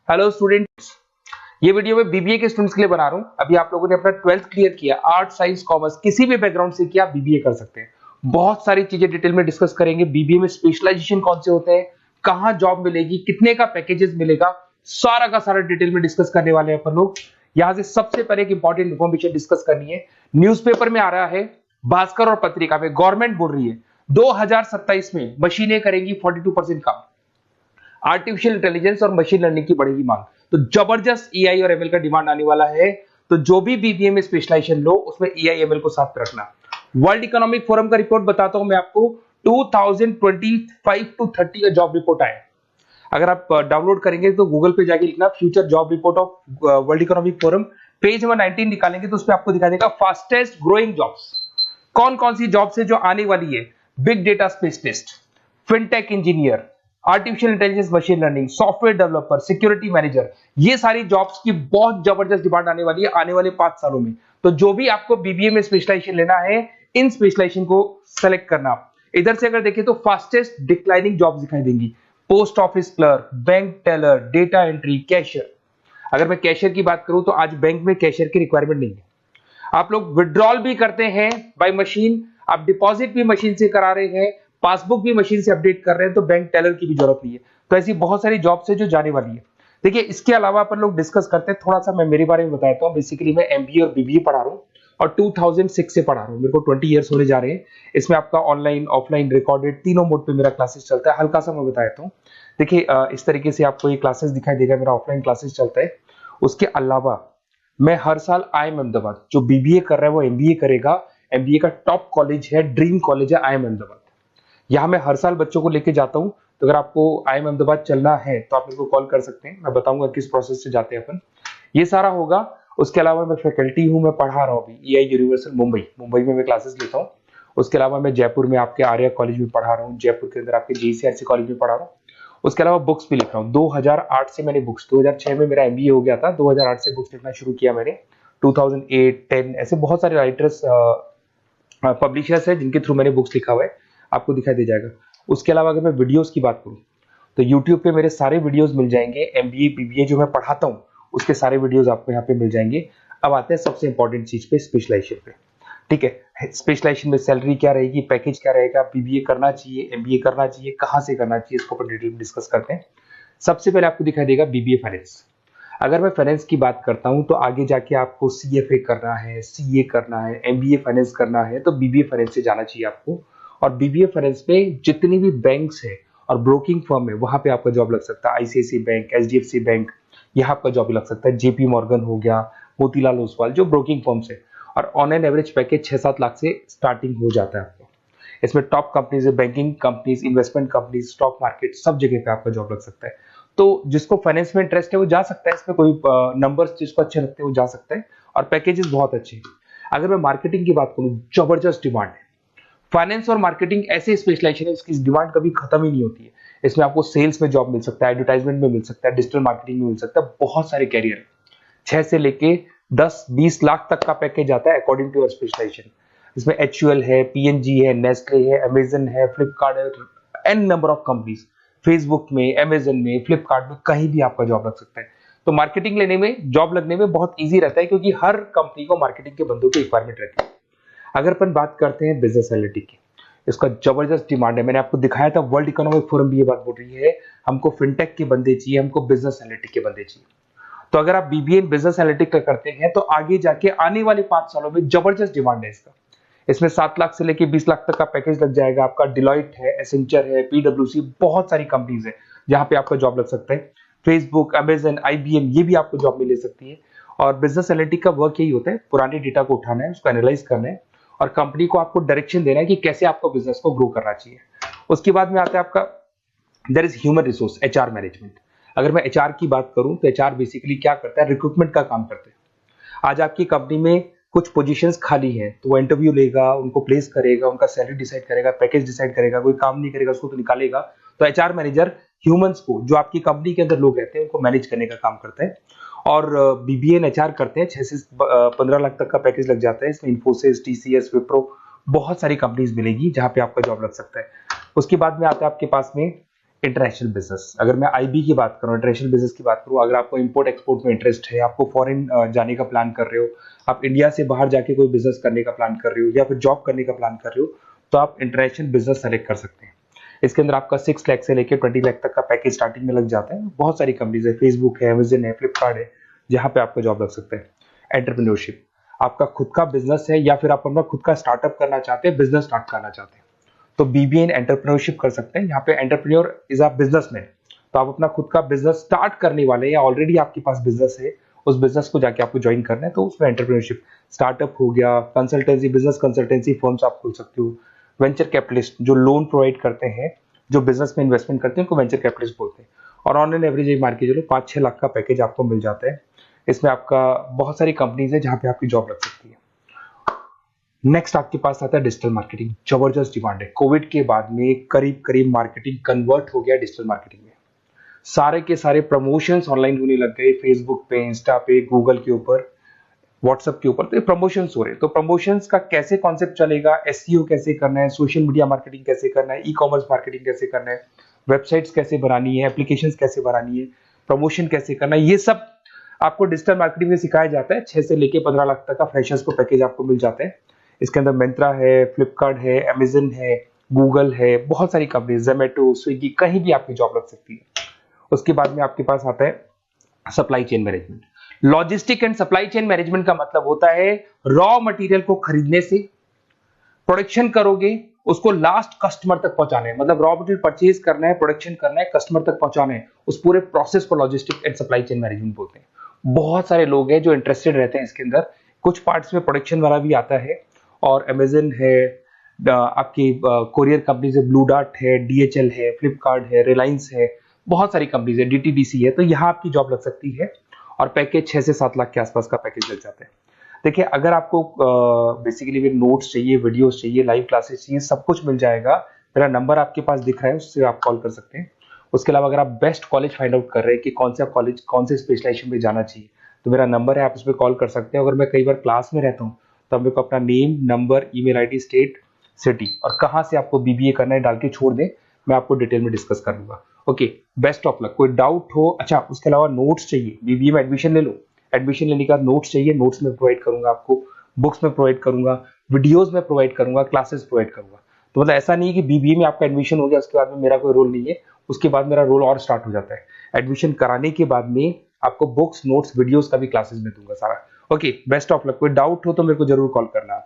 Hello students, ये video मैं BBA के स्टूडेंट्स के लिए बना रहा हूँ। अभी आप लोगों ने अपना 12th क्लियर किया, आर्ट साइंस कॉमर्स किसी भी बैकग्राउंड से किया, बीबीए कर सकते हैं। बहुत सारी चीजें डिटेल में डिस्कस करेंगे। बीबीए में स्पेशलाइजेशन कौन से होते हैं, कहाँ जॉब मिलेगी, कितने का पैकेजेस मिलेगा, सारा का सारा डिटेल में डिस्कस करने वाले हैं अपन लोग। यहाँ से सबसे पहले एक इंपॉर्टेंट इन्फॉर्मेशन डिस्कस करनी है। न्यूज़पेपर में आ रहा है, भास्कर और पत्रिका में गवर्नमेंट बोल रही है 2027 में मशीनें करेंगी 42% काम। आर्टिफिशियल इंटेलिजेंस और मशीन लर्निंग की बढ़ेगी मांग, तो जबरदस्त एआई और एमएल का डिमांड आने वाला है। तो जो भी बीबीए में स्पेशलाइजेशन लो उसमें एआई एमएल को साथ रखना। वर्ल्ड इकोनॉमिक फोरम का रिपोर्ट बताता हूं मैं आपको, 2025 टू 30 का जॉब रिपोर्ट आया। अगर आप डाउनलोड करेंगे तो गूगल पे जाके लिखना future job report of world economic forum, page number 19 निकालेंगे तो उसमें आपको दिखा देगा फास्टेस्ट ग्रोइंग जॉब्स कौन कौन सी जॉब्स है जो आने वाली है। Big data specialist, fintech engineer, artificial intelligence machine learning, software developer, security manager, ये सारी जॉब्स की बहुत जबरदस्त डिमांड आने वाली है आने वाले 5 सालों में। तो जो भी आपको बीबीए में स्पेशलाइजेशन लेना है, इन स्पेशलाइजेशन को सेलेक्ट करना। इधर से अगर देखें तो फास्टेस्ट डिक्लाइनिंग जॉब्स दिखाई देंगी, post office clerk, bank teller, data entry, cashier. अगर मैं कैशियर की बात करूं तो आज बैंक में कैशियर की रिक्वायरमेंट नहीं है। आप लोग विड्रॉल भी करते हैं बाय मशीन, आप डिपॉजिट भी मशीन से करा रहे हैं, पासबुक भी मशीन से अपडेट कर रहे हैं, तो बैंक टेलर की भी जरूरत नहीं है। तो ऐसी बहुत सारी जॉब्स है जो जाने वाली है। देखिए, इसके अलावा अपन लोग डिस्कस करते हैं, थोड़ा सा मैं मेरे बारे में बताता हूँ। बेसिकली मैं एमबीए और बीबीए पढ़ा रहा हूँ और 2006 से पढ़ा रहा हूँ। मेरे को 20 ईयर्स होने जा रहे हैं। इसमें आपका ऑनलाइन, ऑफलाइन, रिकॉर्डेड तीनों मोड पे मेरा क्लासेस चलता है। हल्का सा मैं बताता हूँ। देखिए, इस तरीके से आपको ये क्लासेस दिखाई देगा, मेरा ऑफलाइन क्लासेस चलता है। उसके अलावा मैं हर साल आईएम अहमदाबाद, जो बीबीए कर रहा है वो एमबीए करेगा। एमबीए का टॉप कॉलेज है, ड्रीम कॉलेज है आईएम अहमदाबाद। यहाँ मैं हर साल बच्चों को लेके जाता हूँ। तो अगर आपको आईएम अहमदाबाद चलना है तो आप मेरे को कॉल कर सकते हैं, मैं बताऊंगा किस प्रोसेस से जाते हैं अपन। ये सारा होगा। उसके अलावा मैं फैकल्टी हूँ, मैं पढ़ा रहा हूँ अभी एआई यूनिवर्सल मुंबई में मैं क्लासेस लेता हूँ। उसके अलावा मैं जयपुर में आपके आर्या कॉलेज में पढ़ा रहा हूँ, जयपुर के अंदर आपके जीसीआरसी कॉलेज में पढ़ा रहा हूँ। उसके अलावा बुक्स भी लिख रहा हूँ। 2008 से मैंने बुक्स, 2006 में मेरा एमबीए हो गया था, 2008 से बुक्स लिखना शुरू किया मैंने। 2008, 10 ऐसे बहुत सारे राइटर्स, पब्लिशर्स है जिनके थ्रू मैंने बुक्स लिखा हुआ है, आपको दिखाई दे जाएगा। उसके अलावा अगर मैं वीडियोस की बात करूँ तो यूट्यूब पे मेरे सारे वीडियोस मिल जाएंगे। एमबीए बीबीए जो मैं पढ़ाता हूँ उसके सारे वीडियोस आपको यहाँ पे मिल जाएंगे। अब आते हैं सबसे इंपॉर्टेंट चीज पे, स्पेशलाइजेशन पे। ठीक है, स्पेशलाइजेशन में सैलरी क्या रहेगी, पैकेज क्या रहेगा, बीबीए करना चाहिए, एमबीए करना चाहिए, कहाँ से करना चाहिए, इसको अपन डिटेल में डिस्कस करते हैं। सबसे पहले आपको दिखाई देगा बीबीए फाइनेंस। अगर मैं फाइनेंस की बात करता हूं तो आगे जाके आपको सीएफए करना है, सीए करना है, एमबीए फाइनेंस करना है, तो बीबीए फाइनेंस से जाना चाहिए आपको। और बीबीए फाइनेंस में जितनी भी बैंक्स है और ब्रोकिंग फर्म है वहां पे आपका जॉब लग सकता है। आईसीआईसीआई बैंक, एचडीएफसी बैंक, यहाँ आपका जॉब लग सकता है। जेपी मॉर्गन हो गया, मोतीलाल ओसवाल, जो ब्रोकिंग फर्म्स है। और on an average package 6-7 lakh से स्टार्टिंग हो जाता है आपको। इसमें टॉप कंपनीज है, banking companies, investment companies, stock market, सब जगह पे आपका जॉब लग सकता है। तो जिसको फाइनेंस में इंटरेस्ट है वो जा सकता है, इसमें कोई नंबर्स जिसको अच्छे लगते हैं वो जा सकता है, और पैकेजेस बहुत अच्छे हैं। अगर मैं मार्केटिंग की बात करूं, जबरदस्त डिमांड है। फाइनेंस और मार्केटिंग ऐसे स्पेशलाइजेशन है इसकी डिमांड कभी खत्म ही नहीं होती है। इसमें आपको सेल्स में जॉब मिल सकता है, एडवर्टाइजमेंट में मिल सकता है, डिजिटल मार्केटिंग में मिल सकता है, बहुत सारे कैरियर है। 6 से लेके 10-20 लाख तक का पैकेज आता है अकॉर्डिंग टू योर स्पेशलाइजेशन। इसमें एचयूएल है, पीएनजी है, नेस्ले है, अमेजन है, फ्लिपकार्ट है, an number of companies. Facebook में, अमेजन में, फ्लिपकार्ट में, कहीं भी आपका जॉब लग सकता है। तो मार्केटिंग लेने में, जॉब लगने में बहुत इजी रहता है, क्योंकि हर कंपनी को मार्केटिंग के बंदों की रिक्वायरमेंट रहती है। अगर अपन बात करते हैं बिजनेस एनालिटिक की, इसका जबरदस्त डिमांड है। मैंने आपको दिखाया था, वर्ल्ड इकोनॉमिक फोरम भी ये बात बोल रही है, हमको फिनटेक के बंदे चाहिए, हमको बिजनेस एनालिटिक के बंदे चाहिए। तो अगर आप बीबीए बिजनेस एनालिटिक का करते हैं तो आगे जाके आने वाले 5 सालों में जबरदस्त डिमांड है इसका। इसमें 7 लाख से लेके 20 लाख तक का पैकेज लग जाएगा आपका। डिलॉइट है, एसेंचर है, पीडब्ल्यूसी, बहुत सारी कंपनीज है जहां पे आपका जॉब लग सकता है। फेसबुक, अमेजन, आईबीएम, ये भी आपको जॉब में ले सकती है। और बिजनेस एनालिटिक का वर्क यही होता है, पुराने डेटा को उठाना है, उसको एनालाइज करना है और कंपनी को आपको डायरेक्शन देना है कि कैसे आपको बिजनेस को ग्रो करना चाहिए। उसके बाद में आता है आपका there is human resource, HR management. अगर मैं एचआर की बात करूं तो एचआर बेसिकली क्या करता है, रिक्रूटमेंट का काम करते हैं। आज आपकी कंपनी में कुछ पोजीशंस खाली हैं तो वो इंटरव्यू लेगा, उनको प्लेस करेगा, उनका सैलरी डिसाइड करेगा, पैकेज डिसाइड करेगा, कोई काम नहीं करेगा उसको तो निकालेगा। तो एचआर मैनेजर ह्यूमंस को, जो आपकी कंपनी के अंदर लोग रहते हैं, उनको मैनेज करने का काम करता है। और बीबीए एंड एचआर करते हैं, 6 से 15 लाख तक का पैकेज लग जाता है। इसमें इन्फोसिस, टीसीएस, विप्रो, बहुत सारी कंपनीज मिलेगी जहां पे आपका जॉब लग सकता है। उसके बाद में आता है आपके पास में इंटरनेशनल बिजनेस, अगर मैं आईबी की बात करूं, इंटरनेशनल बिजनेस की बात करूं, अगर आपको इंपोर्ट एक्सपोर्ट में इंटरेस्ट है, आपको फॉरेन जाने का प्लान कर रहे हो, आप इंडिया से बाहर जाके कोई बिजनेस करने का प्लान कर रहे हो या फिर जॉब करने का प्लान कर रहे हो, तो आप इंटरनेशनल बिजनेस सेलेक्ट कर सकते हैं। इसके अंदर आपका 6 लाख से लेकर 20 लाख तक का पैकेज स्टार्टिंग में लग जाता है। बहुत सारी कंपनीज है, फेसबुक है, अमेजन है, फ्लिपकार्ट है, जहां पे आपका जॉब लग सकता है। एंटरप्रेन्योरशिप, आपका खुद का बिजनेस है या फिर आप अपना खुद का स्टार्टअप करना चाहते हैं, बिजनेस स्टार्ट करना चाहते हैं, तो बीबीए इन एंटरप्रेन्योरशिप कर सकते हैं। यहाँ पे एंटरप्रेन्योर इज अ बिजनेसमैन, तो आप अपना खुद का बिजनेस स्टार्ट करने वाले हैं या ऑलरेडी आपके पास बिजनेस है, उस बिजनेस को जाके आपको ज्वाइन करना है, तो उसमें एंटरप्रेन्योरशिप। स्टार्टअप हो गया, कंसल्टेंसी, बिजनेस कंसल्टेंसी फर्म्स आप खोल सकते हो। वेंचर कैपिटलिस्ट जो लोन प्रोवाइड करते हैं, जो बिजनेस में इन्वेस्टमेंट करते हैं, उनको वेंचर कैपिटलिस्ट बोलते हैं। और ऑन एन एवरेज एक मार्केट चलो 5-6 लाख का पैकेज आपको मिल जाता है। इसमें आपका बहुत सारी कंपनीज है जहां पे आपकी जॉब लग सकती है। नेक्स्ट आपके पास आता है डिजिटल मार्केटिंग। जबरदस्त डिमांड है, कोविड के बाद में करीब करीब मार्केटिंग कन्वर्ट हो गया डिजिटल मार्केटिंग में। सारे के सारे प्रमोशंस ऑनलाइन होने लग गए, फेसबुक पे, इंस्टा पे, गूगल के ऊपर, व्हाट्सएप के ऊपर, तो ये प्रमोशंस हो रहे हैं। तो प्रमोशंस का कैसे कॉन्सेप्ट चलेगा, एसईओ कैसे करना है, सोशल मीडिया मार्केटिंग कैसे करना है, ई कॉमर्स मार्केटिंग कैसे करना है, वेबसाइट्स कैसे बनानी है, एप्लीकेशंस कैसे बनानी है, प्रमोशन कैसे करना है, ये सब आपको डिजिटल मार्केटिंग में सिखाया जाता है। 6 से लेके 15 लाख तक का फ्रेशर्स को पैकेज आपको मिल जाता है। इसके अंदर मिंत्रा है, फ्लिपकार्ट है, अमेजन है, गूगल है, बहुत सारी कंपनी, जोमेटो, स्विगी, कहीं भी आपकी जॉब लग सकती है। उसके बाद में आपके पास आता है supply chain management. Logistic and supply chain management का मतलब होता है रॉ मटेरियल को खरीदने से, प्रोडक्शन करोगे, उसको लास्ट कस्टमर तक पहुंचाना है, मतलब रॉ मटेरियल परचेज करना है, प्रोडक्शन करना है, कस्टमर तक पहुंचाना है, उस पूरे प्रोसेस को logistic and supply chain management बोलते हैं। बहुत सारे लोग हैं जो इंटरेस्टेड रहते हैं इसके अंदर। कुछ पार्ट्स में प्रोडक्शन वाला भी आता है, और अमेजन है, आपकी कोरियर कंपनी से ब्लू डार्ट है, डीएचएल है, फ्लिपकार्ट है, रिलायंस है, बहुत सारी कंपनीज है, डीटीडीसी है, तो यहाँ आपकी जॉब लग सकती है। और पैकेज 6 से 7 लाख के आसपास का पैकेज लग जाता है। देखिए, अगर आपको बेसिकली भी नोट्स चाहिए, वीडियोस चाहिए, लाइव क्लासेस चाहिए, सब कुछ मिल जाएगा। मेरा नंबर आपके पास दिख रहा है, उससे आप कॉल कर सकते हैं। उसके अलावा अगर आप बेस्ट कॉलेज फाइंड आउट कर रहे हैं कि कौन सा कॉलेज, कौन से स्पेशलाइजेशन में जाना चाहिए, तो मेरा नंबर है, आप उस पर कॉल कर सकते हैं। अगर मैं कई बार क्लास में रहता हूँ, तो मेरे को अपना name, number, email ID, state, city और कहाँ से आपको बीबीए करना है डाल के छोड़ दें, मैं आपको डिटेल में डिस्कस कर लूंगा। Okay, best of luck. कोई डाउट हो, अच्छा उसके अलावा नोट्स चाहिए, बीबीए में एडमिशन ले लो, एडमिशन लेने के बाद नोट्स चाहिए, नोट्स में प्रोवाइड करूंगा आपको, बुक्स में प्रोवाइड करूंगा, वीडियोस में प्रोवाइड करूंगा, क्लासेस प्रोवाइड करूंगा। तो मतलब ऐसा नहीं है कि बीबीए में आपका एडमिशन हो गया उसके बाद में मेरा कोई रोल नहीं है, उसके बाद मेरा रोल और स्टार्ट हो जाता है। एडमिशन कराने के बाद में आपको बुक्स, नोट्स, वीडियोस का भी क्लासेस में दूंगा सारा। Okay, best of luck. कोई डाउट हो तो मेरे को जरूर कॉल करना।